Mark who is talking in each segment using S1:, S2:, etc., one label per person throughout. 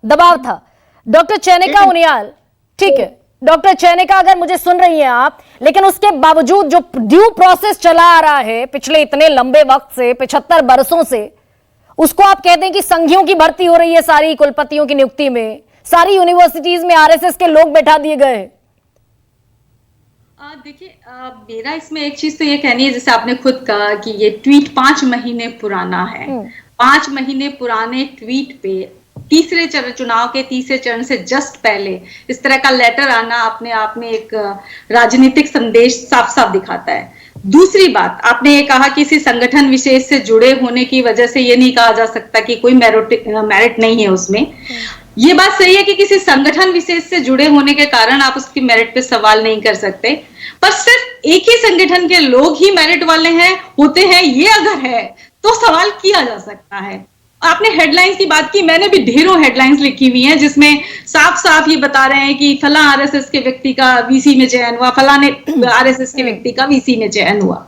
S1: दबाव था। डॉक्टर चयनिका उनियाल, ठीक है डॉक्टर चयनिका, अगर मुझे सुन रही हैं आप, लेकिन उसके बावजूद जो ड्यू प्रोसेस चला आ रहा है पिछले इतने लंबे वक्त से, 75 बरसों से, उसको आप कहते हैं कि संघियों की भर्ती हो रही है, सारी कुलपतियों की नियुक्ति में, सारी यूनिवर्सिटीज में आरएसएस के लोग बैठा दिए गए।
S2: देखिए, मेरा इसमें एक चीज तो ये कहनी है, जैसे आपने खुद कहा कि ये ट्वीट 5 महीने पुराना है। 5 महीने पुराने ट्वीट पे तीसरे चरण, चुनाव के तीसरे चरण से जस्ट पहले इस तरह का लेटर आना अपने आप में एक राजनीतिक संदेश साफ साफ दिखाता है। दूसरी बात, आपने ये कहा किसी संगठन विशेष से जुड़े होने की वजह से ये नहीं कहा जा सकता कि कोई मेरिट नहीं है उसमें। ये बात सही है कि किसी संगठन विशेष से जुड़े होने के कारण आप उसकी मेरिट पे सवाल नहीं कर सकते, पर सिर्फ एक ही संगठन के लोग ही मेरिट वाले होते हैं, ये अगर है तो सवाल किया जा सकता है। आपने हेडलाइंस की बात की, मैंने भी ढेरों हेडलाइंस लिखी हुई हैं जिसमें साफ साफ ये बता रहे हैं कि फला आरएसएस के व्यक्ति का वीसी में चयन हुआ, फलाने आरएसएस के व्यक्ति का वीसी में चयन हुआ।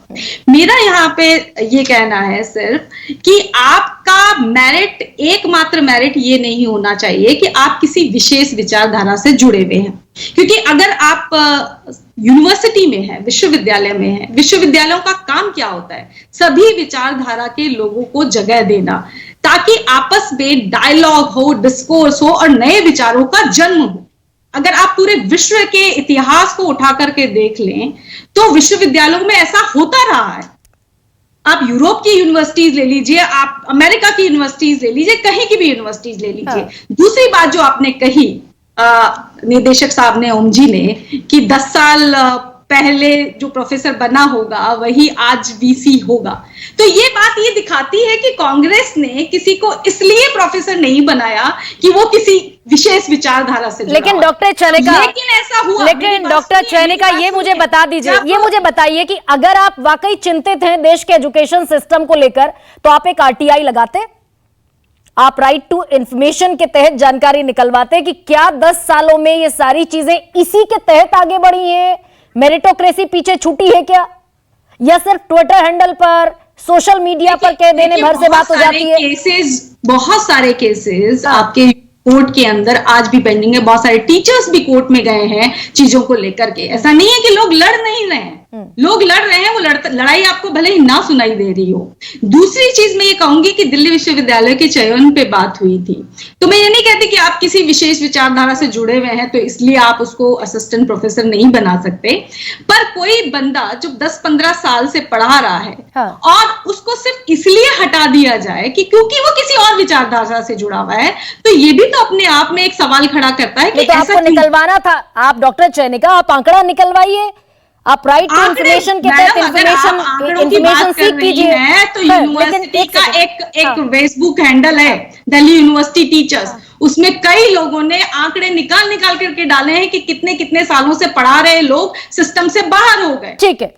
S2: मेरा यहाँ पे ये कहना है सिर्फ कि आपका मेरिट, एकमात्र मेरिट ये नहीं होना चाहिए कि आप किसी विशेष विचारधारा से जुड़े हुए हैं, क्योंकि अगर आप यूनिवर्सिटी में है, विश्वविद्यालय में है, विश्वविद्यालयों का काम क्या होता है? सभी विचारधारा के लोगों को जगह देना, ताकि आपस में डायलॉग हो, डिस्कोर्स हो और नए विचारों का जन्म हो। अगर आप पूरे विश्व के इतिहास को उठा करके देख लें तो विश्वविद्यालयों में ऐसा होता रहा है। आप यूरोप की यूनिवर्सिटीज ले लीजिए, आप अमेरिका की यूनिवर्सिटीज ले लीजिए, कहीं की भी यूनिवर्सिटीज ले लीजिए। दूसरी बात जो आपने कही निदेशक साहब ने, ओम जी ने, कि 10 साल पहले जो प्रोफेसर बना होगा वही आज वीसी होगा, तो ये बात ये दिखाती है कि कांग्रेस ने किसी को इसलिए प्रोफेसर नहीं बनाया कि वो किसी विशेष विचारधारा से जुड़ा।
S1: लेकिन डॉक्टर चयनिका,
S2: लेकिन ऐसा हुआ।
S1: लेकिन डॉक्टर चयनिका, ये मुझे बता दीजिए, ये मुझे बताइए कि अगर आप वाकई चिंतित हैं देश के एजुकेशन सिस्टम को लेकर, तो आप एक आरटीआई लगाते, आप राइट टू इंफॉर्मेशन के तहत जानकारी निकलवाते कि क्या 10 सालों में ये सारी चीजें इसी के तहत आगे बढ़ी हैं? मेरिटोक्रेसी पीछे छूटी है क्या, या सिर्फ ट्विटर हैंडल पर, सोशल मीडिया पर कह देने भर से बात हो जाती है?
S2: बहुत सारे केसेस आपके कोर्ट के अंदर आज भी पेंडिंग है। बहुत सारे टीचर्स भी कोर्ट में गए हैं चीजों को लेकर के। ऐसा नहीं है कि लोग लड़ नहीं रहे हैं, लोग लड़ रहे हैं, वो लड़ाई आपको भले ही ना सुनाई दे रही हो। दूसरी चीज मैं ये कहूंगी कि दिल्ली विश्वविद्यालय के चयन पे बात हुई थी, तो मैं ये नहीं कहती कि आप किसी विशेष विचारधारा से जुड़े हुए हैं तो इसलिए आप उसको असिस्टेंट प्रोफेसर नहीं बना सकते। पर कोई बंदा जो 10-15 साल से पढ़ा रहा है, और उसको सिर्फ इसलिए हटा दिया जाए कि क्योंकि वो किसी और विचारधारा से जुड़ा हुआ है, तो ये भी तो अपने आप में एक सवाल खड़ा करता है कि
S1: तो आपको निकलवाना था। आप डॉक्टर चयनिका, आप आंकड़ा निकलवाइए, आप राइट टू इंफॉर्मेशन के तहत इंफॉर्मेशन सीख कीजिए।
S2: तो यूनिवर्सिटी का एक फेसबुक हैंडल है, दिल्ली यूनिवर्सिटी टीचर्स, उसमें कई लोगों ने आंकड़े निकाल करके डाले हैं कि कितने कितने सालों से पढ़ा रहे लोग सिस्टम से बाहर हो गए।
S1: ठीक है।